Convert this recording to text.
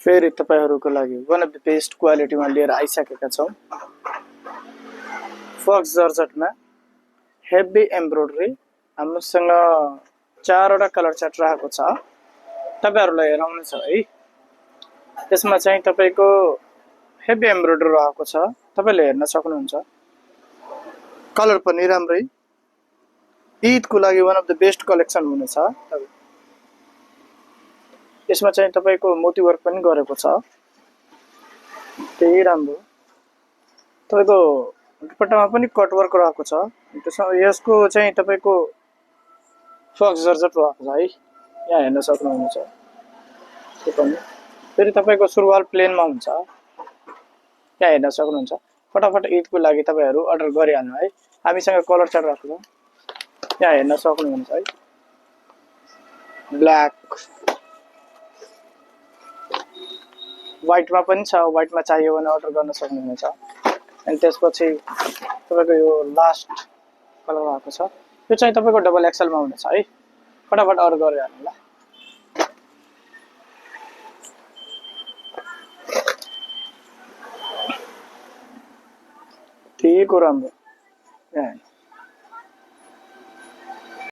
फेरि तपाईहरुको लागि वान अफ द बेस्ट क्वालिटीमा लिएर आइसकेका छौं। फक्स जर्जेटमा हेभी एम्ब्रोइडरी हामीसँग 4 वटा कलर चार्ट रहेको छ। तपाईहरुलाई हेराउनु छ है। त्यसमा चाहिँ तपाईको हेभी एम्ब्रोइडरी रहेको छ। तपाईले हेर्न सक्नुहुन्छ। कलर पनि राम्रै। ईदको लागि one of the best collection हुनेछ। यसमा चाहिँ तपाईको मोती वर्क पनि गरेको छ। त्यही राम्रो। तपाईको दुपट्टामा पनि कट वर्क रहेको छ। त्यसमा यसको चाहिँ तपाईको फक्स जर्जेट रहेको छ है। यहाँ हेर्न सक्नुहुन्छ। त्यो पनि फेरि तपाईको सुरुवाल प्लेनमा हुन्छ। यहाँ हेर्न सक्नुहुन्छ। फटाफट ईदको लागि तपाईहरु अर्डर गरिहाल्नु है। हामीसँग कलर चार्ट राखेको छ। यहाँ हेर्न सक्नुहुन्छ है। ब्ल्याक व्हाइटमा पनि छ। व्हाइटमा चाहियो भने अर्डर गर्न सक्नुहुन्छ। अनि त्यसपछि तपाईको यो लास्ट कलर आएको छ। यो चाहिँ तपाईको डबल एक्सएल मा हुनेछ है। फटाफट अर्डर गरिहाल्नु ल। त्यहीको राम्रो। यहाँ